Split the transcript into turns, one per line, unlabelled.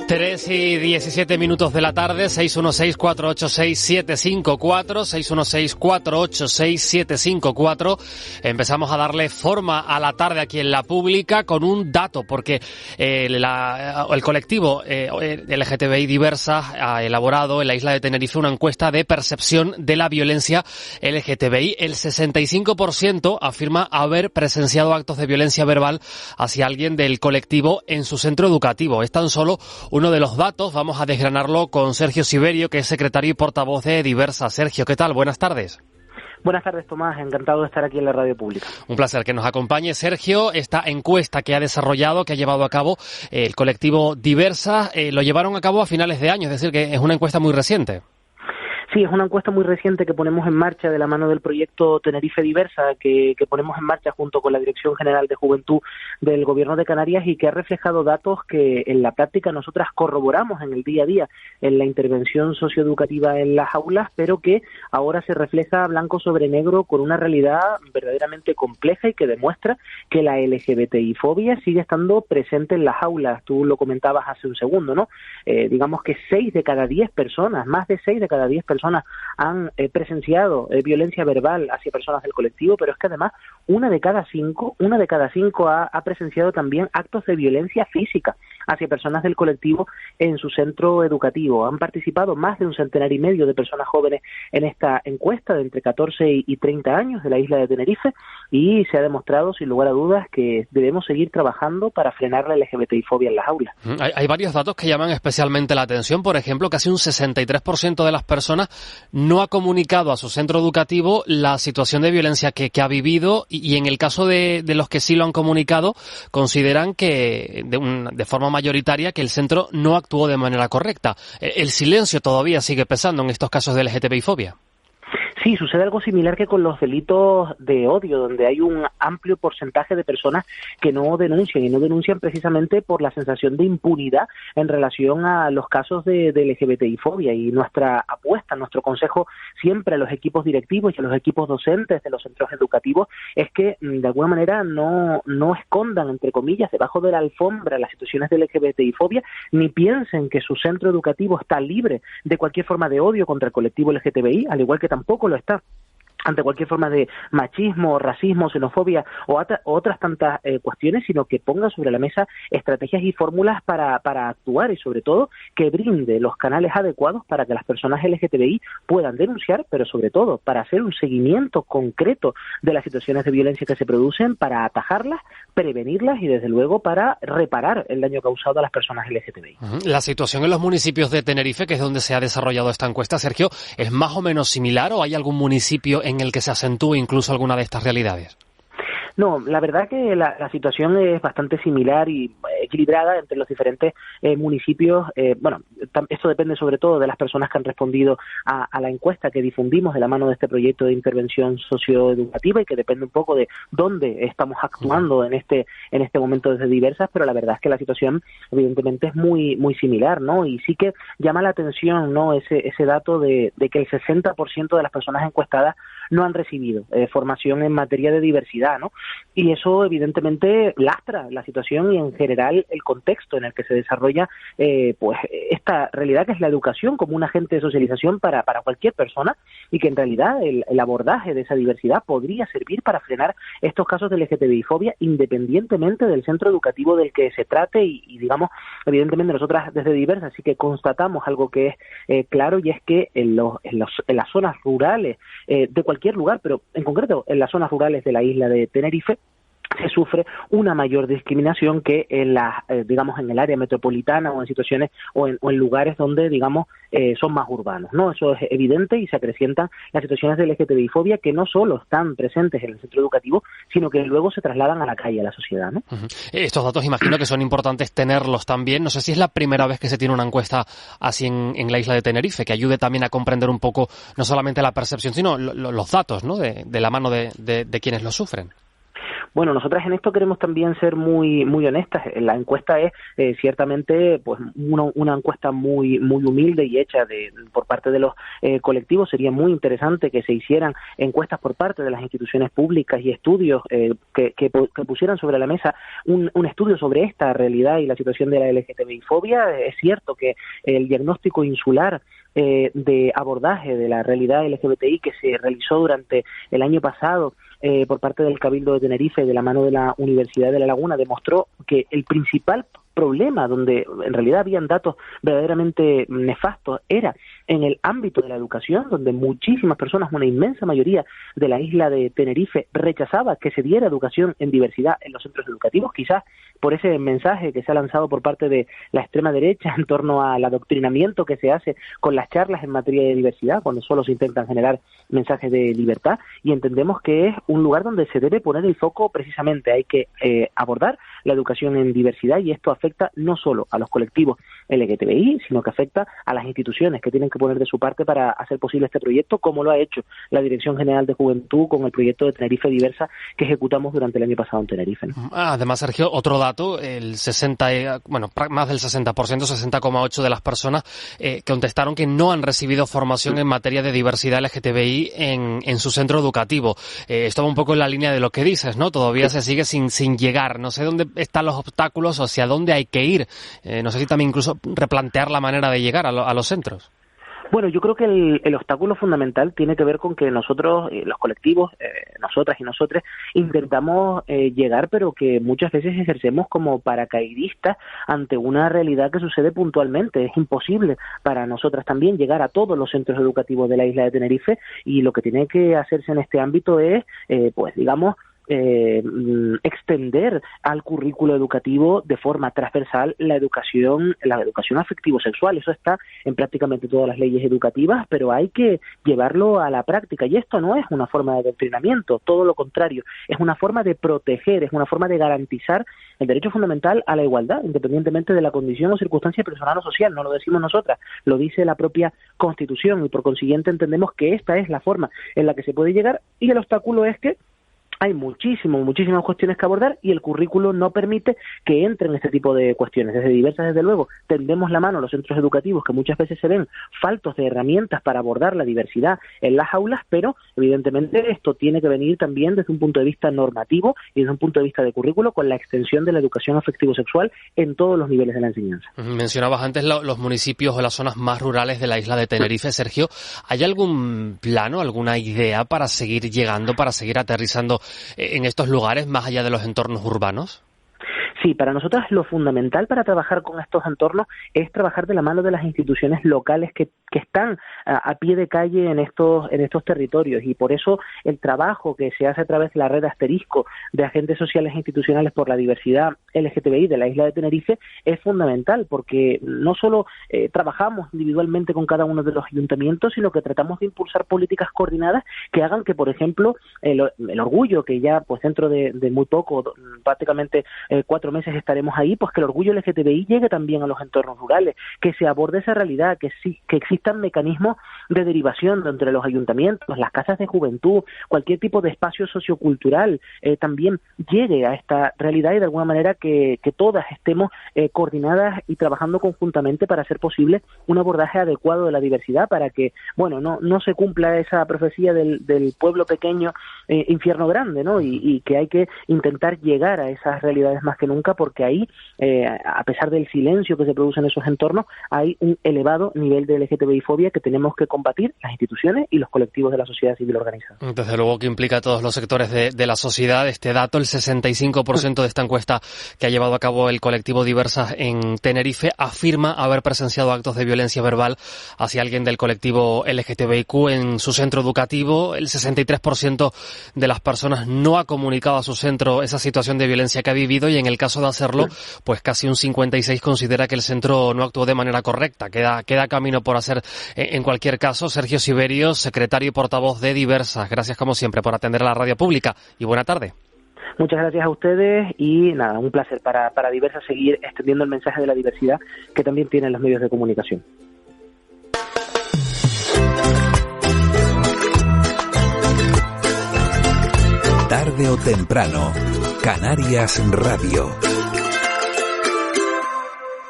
3:17 de la tarde, 616-486-754, 616-486-754. Empezamos a darle forma a la tarde aquí en La Pública con un dato, porque el colectivo LGTBI Diversas ha elaborado en la isla de Tenerife una encuesta de percepción de la violencia LGTBI. El 65% afirma haber presenciado actos de violencia verbal hacia alguien del colectivo en su centro educativo. Es tan solo uno de los datos. Vamos a desgranarlo con Sergio Siberio, que es secretario y portavoz de Diversas. Sergio, ¿qué tal? Buenas tardes.
Buenas tardes, Tomás. Encantado de estar aquí en la radio pública.
Un placer que nos acompañe, Sergio. Esta encuesta que ha desarrollado, que ha llevado a cabo el colectivo Diversas, lo llevaron a cabo a finales de año, es decir, que es una encuesta muy reciente.
Sí, es una encuesta muy reciente que ponemos en marcha de la mano del proyecto Tenerife Diversa, que ponemos en marcha junto con la Dirección General de Juventud del Gobierno de Canarias y que ha reflejado datos que en la práctica nosotras corroboramos en el día a día en la intervención socioeducativa en las aulas, pero que ahora se refleja blanco sobre negro con una realidad verdaderamente compleja y que demuestra que la LGBTI-fobia sigue estando presente en las aulas. Tú lo comentabas hace un segundo, ¿no? Digamos que 6 de cada 10 personas, más de 6 de cada 10 personas han presenciado violencia verbal hacia personas del colectivo, pero es que además una de cada cinco ha presenciado también actos de violencia física hacia personas del colectivo en su centro educativo. Han participado más de 1,5 centenar de personas jóvenes en esta encuesta de entre 14 y 30 años de la isla de Tenerife, y se ha demostrado sin lugar a dudas que debemos seguir trabajando para frenar la LGBTI-fobia en las aulas.
Hay varios datos que llaman especialmente la atención. Por ejemplo, casi un 63% de las personas no ha comunicado a su centro educativo la situación de violencia que ha vivido, y en el caso de los que sí lo han comunicado, consideran que de forma mayoritaria que el centro no actuó de manera correcta. El silencio todavía sigue pesando en estos casos de LGTBI-fobia.
Sí, sucede algo similar que con los delitos de odio, donde hay un amplio porcentaje de personas que no denuncian, y no denuncian precisamente por la sensación de impunidad en relación a los casos de LGBTI-fobia. Y nuestra apuesta, nuestro consejo siempre a los equipos directivos y a los equipos docentes de los centros educativos es que de alguna manera no escondan, entre comillas, debajo de la alfombra las situaciones de LGBTI-fobia, ni piensen que su centro educativo está libre de cualquier forma de odio contra el colectivo LGTBI, al igual que tampoco lo está ante cualquier forma de machismo, racismo, xenofobia o otras tantas cuestiones, sino que ponga sobre la mesa estrategias y fórmulas para actuar, y sobre todo que brinde los canales adecuados para que las personas LGTBI puedan denunciar, pero sobre todo para hacer un seguimiento concreto de las situaciones de violencia que se producen, para atajarlas, prevenirlas y desde luego para reparar el daño causado a las personas LGTBI.
La situación en los municipios de Tenerife, que es donde se ha desarrollado esta encuesta, Sergio, ¿es más o menos similar o hay algún municipio en el que se acentúe incluso alguna de estas realidades?
No, la verdad que la situación es bastante similar y equilibrada entre los diferentes municipios. Bueno, esto depende sobre todo de las personas que han respondido a la encuesta que difundimos de la mano de este proyecto de intervención socioeducativa, y que depende un poco de dónde estamos actuando en este momento desde Diversas, pero la verdad es que la situación evidentemente es muy similar, ¿no? Y sí que llama la atención, ¿no?, ese dato de que el 60% de las personas encuestadas no han recibido formación en materia de diversidad, ¿no? Y eso evidentemente lastra la situación y en general el contexto en el que se desarrolla pues esta realidad, que es la educación como un agente de socialización para cualquier persona, y que en realidad el abordaje de esa diversidad podría servir para frenar estos casos de LGTBI-fobia independientemente del centro educativo del que se trate. Y digamos, evidentemente nosotras desde Diversas sí que constatamos algo que es claro, y es que en las zonas rurales de cualquier lugar, pero en concreto en las zonas rurales de la isla de Tenerife, se sufre una mayor discriminación que en digamos en el área metropolitana o en situaciones o en lugares donde digamos son más urbanos, ¿no? Eso es evidente, y se acrecientan las situaciones de LGTBI-fobia que no solo están presentes en el centro educativo, sino que luego se trasladan a la calle, a la sociedad, ¿no?
Estos datos imagino que son importantes tenerlos también. No sé si es la primera vez que se tiene una encuesta así en la isla de Tenerife, que ayude también a comprender un poco no solamente la percepción, sino los datos, ¿no?, de la mano de quienes lo sufren.
Bueno, nosotras en esto queremos también ser muy honestas. La encuesta es ciertamente pues una encuesta muy humilde y hecha por parte de los colectivos. Sería muy interesante que se hicieran encuestas por parte de las instituciones públicas y estudios que pusieran sobre la mesa un estudio sobre esta realidad y la situación de la LGTBI-fobia. Es cierto que el diagnóstico insular de abordaje de la realidad LGBTI que se realizó durante el año pasado por parte del Cabildo de Tenerife de la mano de la Universidad de La Laguna demostró que el principal problema, donde en realidad habían datos verdaderamente nefastos, era en el ámbito de la educación, donde muchísimas personas, una inmensa mayoría de la isla de Tenerife, rechazaba que se diera educación en diversidad en los centros educativos, quizás por ese mensaje que se ha lanzado por parte de la extrema derecha en torno al adoctrinamiento que se hace con las charlas en materia de diversidad, cuando solo se intentan generar mensajes de libertad, y entendemos que es un lugar donde se debe poner el foco precisamente. Hay que abordar la educación en diversidad, y esto afecta no solo a los colectivos LGTBI, sino que afecta a las instituciones que tienen que poner de su parte para hacer posible este proyecto, como lo ha hecho la Dirección General de Juventud con el proyecto de Tenerife Diversa que ejecutamos durante el año pasado en Tenerife, ¿no?
Además, Sergio, otro dato, más del 60%, 60,8% de las personas contestaron que no han recibido formación en materia de diversidad LGTBI en su centro educativo. Esto va un poco en la línea de lo que dices, ¿no? Todavía se sigue sin llegar. No sé dónde están los obstáculos o hacia dónde hay que ir. No sé si también incluso replantear la manera de llegar a los centros.
Bueno, yo creo que el obstáculo fundamental tiene que ver con que nosotros, los colectivos, nosotras y nosotros, intentamos llegar, pero que muchas veces ejercemos como paracaidistas ante una realidad que sucede puntualmente. Es imposible para nosotras también llegar a todos los centros educativos de la isla de Tenerife, y lo que tiene que hacerse en este ámbito es, extender al currículo educativo de forma transversal la educación afectivo-sexual. Eso está en prácticamente todas las leyes educativas, pero hay que llevarlo a la práctica, y esto no es una forma de adoctrinamiento, todo lo contrario, es una forma de proteger, es una forma de garantizar el derecho fundamental a la igualdad, independientemente de la condición o circunstancia personal o social. No lo decimos nosotras, lo dice la propia Constitución, y por consiguiente entendemos que esta es la forma en la que se puede llegar, y el obstáculo es que hay muchísimas cuestiones que abordar, y el currículo no permite que entren este tipo de cuestiones. Desde Diversas, desde luego, tendemos la mano a los centros educativos, que muchas veces se ven faltos de herramientas para abordar la diversidad en las aulas, pero evidentemente esto tiene que venir también desde un punto de vista normativo y desde un punto de vista de currículo, con la extensión de la educación afectivo-sexual en todos los niveles de la enseñanza.
Mencionabas antes los municipios o las zonas más rurales de la isla de Tenerife. Sergio, ¿hay algún plano, alguna idea para seguir llegando, para seguir aterrizando en estos lugares más allá de los entornos urbanos?
Sí, para nosotros lo fundamental para trabajar con estos entornos es trabajar de la mano de las instituciones locales que están a pie de calle en estos territorios, y por eso el trabajo que se hace a través de la red Asterisco de agentes sociales e institucionales por la diversidad LGTBI de la isla de Tenerife es fundamental, porque no solo trabajamos individualmente con cada uno de los ayuntamientos, sino que tratamos de impulsar políticas coordinadas que hagan que, por ejemplo, el orgullo, que ya pues dentro de muy poco, prácticamente 4 meses estaremos ahí, pues que el orgullo LGTBI llegue también a los entornos rurales, que se aborde esa realidad, que existan mecanismos de derivación entre los ayuntamientos, las casas de juventud, cualquier tipo de espacio sociocultural también llegue a esta realidad, y de alguna manera que todas estemos coordinadas y trabajando conjuntamente para hacer posible un abordaje adecuado de la diversidad, para que, bueno, no se cumpla esa profecía del pueblo pequeño, infierno grande, ¿no? Y que hay que intentar llegar a esas realidades más que nunca, porque ahí, a pesar del silencio que se produce en esos entornos, hay un elevado nivel de LGTBI-fobia que tenemos que combatir las instituciones y los colectivos de la sociedad civil organizada.
Desde luego que implica a todos los sectores de la sociedad. Este dato, el 65% de esta encuesta que ha llevado a cabo el colectivo Diversas en Tenerife, afirma haber presenciado actos de violencia verbal hacia alguien del colectivo LGTBIQ en su centro educativo. El 63% de las personas no ha comunicado a su centro esa situación de violencia que ha vivido, y en el caso de hacerlo, pues casi un 56% considera que el centro no actuó de manera correcta. Queda camino por hacer en cualquier caso. Sergio Siverio, secretario y portavoz de Diversas, gracias como siempre por atender a la radio pública, y buena tarde.
Muchas gracias a ustedes, y nada, un placer para Diversas seguir extendiendo el mensaje de la diversidad que también tienen los medios de comunicación.
Tarde o temprano, Canarias Radio.